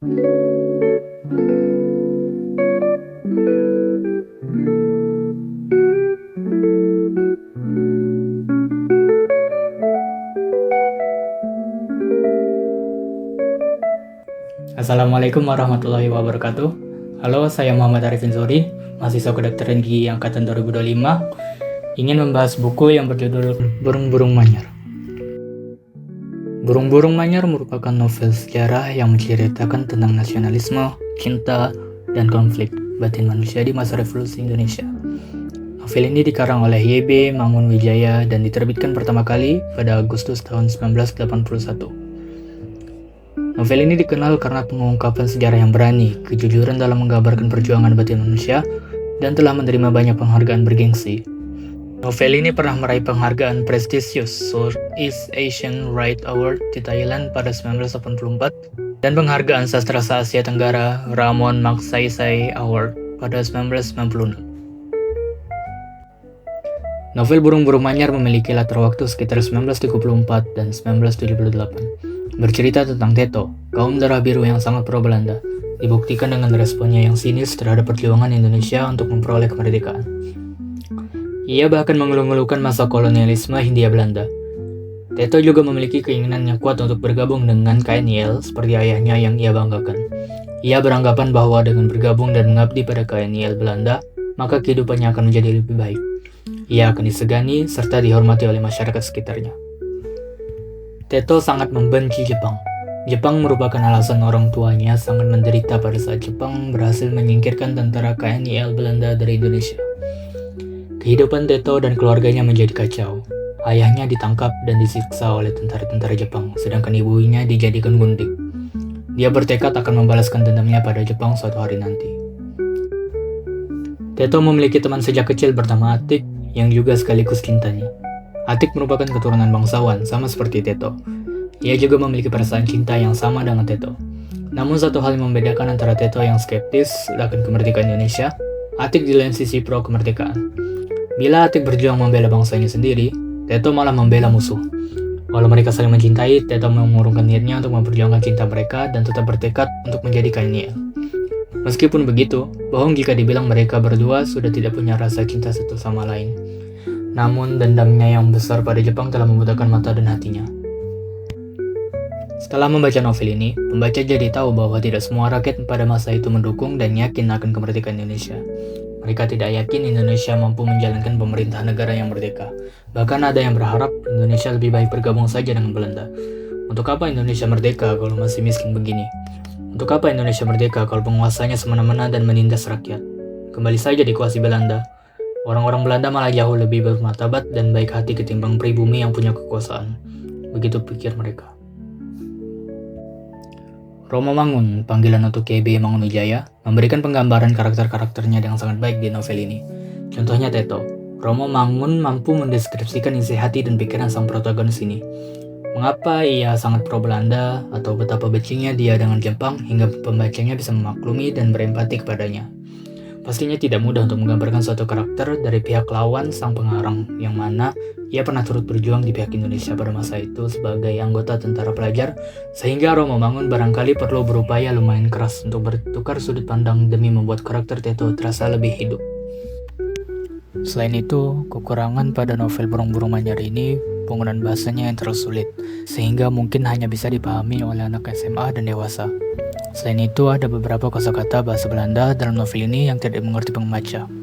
Assalamualaikum warahmatullahi wabarakatuh. Halo, saya Muhammad Arifin Zuri, mahasiswa kedokteran gigi angkatan 2025, ingin membahas buku yang berjudul Burung-Burung Manyar. Burung-Burung Manyar merupakan novel sejarah yang menceritakan tentang nasionalisme, cinta, dan konflik batin manusia di masa revolusi Indonesia. Novel ini dikarang oleh Y.B. Mangunwijaya dan diterbitkan pertama kali pada Agustus tahun 1981. Novel ini dikenal karena pengungkapan sejarah yang berani, kejujuran dalam menggambarkan perjuangan batin manusia, dan telah menerima banyak penghargaan bergengsi. Novel ini pernah meraih penghargaan prestisius Southeast Asian Right Award di Thailand pada 1984 dan penghargaan sastra se-Asia Tenggara Ramon Magsaysay Award pada 1996. Novel Burung-Burung Manyar memiliki latar waktu sekitar 1934 dan 1978. Bercerita tentang Teto, kaum darah biru yang sangat pro-Belanda, dibuktikan dengan responnya yang sinis terhadap perjuangan Indonesia untuk memperoleh kemerdekaan. Ia bahkan mengeluh-ngeluhkan masa kolonialisme Hindia Belanda. Teto juga memiliki keinginan yang kuat untuk bergabung dengan KNIL seperti ayahnya yang ia banggakan. Ia beranggapan bahwa dengan bergabung dan mengabdi pada KNIL Belanda, maka kehidupannya akan menjadi lebih baik. Ia akan disegani serta dihormati oleh masyarakat sekitarnya. Teto sangat membenci Jepang. Jepang merupakan alasan orang tuanya sangat menderita pada saat Jepang berhasil menyingkirkan tentara KNIL Belanda dari Indonesia. Kehidupan Teto dan keluarganya menjadi kacau. Ayahnya ditangkap dan disiksa oleh tentara-tentara Jepang, sedangkan ibunya dijadikan gundik. Dia bertekad akan membalaskan dendamnya pada Jepang suatu hari nanti. Teto memiliki teman sejak kecil bernama Atik, yang juga sekaligus cintanya. Atik merupakan keturunan bangsawan, sama seperti Teto. Ia juga memiliki perasaan cinta yang sama dengan Teto. Namun satu hal yang membedakan antara Teto yang skeptis akan kemerdekaan Indonesia, Atik di lain sisi pro kemerdekaan. Bila Atik berjuang membela bangsanya sendiri, Teto malah membela musuh. Walau mereka saling mencintai, Teto mengurungkan niatnya untuk memperjuangkan cinta mereka dan tetap bertekad untuk menjadi KNIL. Meskipun begitu, bohong jika dibilang mereka berdua sudah tidak punya rasa cinta satu sama lain. Namun dendamnya yang besar pada Jepang telah membutakan mata dan hatinya. Setelah membaca novel ini, pembaca jadi tahu bahwa tidak semua rakyat pada masa itu mendukung dan yakin akan kemerdekaan Indonesia. Mereka tidak yakin Indonesia mampu menjalankan pemerintah negara yang merdeka. Bahkan ada yang berharap Indonesia lebih baik bergabung saja dengan Belanda. Untuk apa Indonesia merdeka kalau masih miskin begini? Untuk apa Indonesia merdeka kalau penguasanya semena-mena dan menindas rakyat? Kembali saja dikuasai Belanda. Orang-orang Belanda malah jauh lebih bermartabat dan baik hati ketimbang pribumi yang punya kekuasaan. Begitu pikir mereka. Romo Mangun, panggilan untuk Y.B. Mangunwijaya, memberikan penggambaran karakter-karakternya yang sangat baik di novel ini. Contohnya Teto. Romo Mangun mampu mendeskripsikan isi hati dan pikiran sang protagonis ini. Mengapa ia sangat pro-Belanda atau betapa bencinya dia dengan Jepang hingga pembacanya bisa memaklumi dan berempati kepadanya. Pastinya tidak mudah untuk menggambarkan suatu karakter dari pihak lawan sang pengarang yang mana ia pernah turut berjuang di pihak Indonesia pada masa itu sebagai anggota tentara pelajar, sehingga Romo Mangun barangkali perlu berupaya lumayan keras untuk bertukar sudut pandang demi membuat karakter Teto terasa lebih hidup. Selain itu, kekurangan pada novel Burung-Burung Manyar ini penggunaan bahasanya yang terlalu sulit, sehingga mungkin hanya bisa dipahami oleh anak SMA dan dewasa. Selain itu, ada beberapa kosakata bahasa Belanda dalam novel ini yang tidak dimengerti pembaca.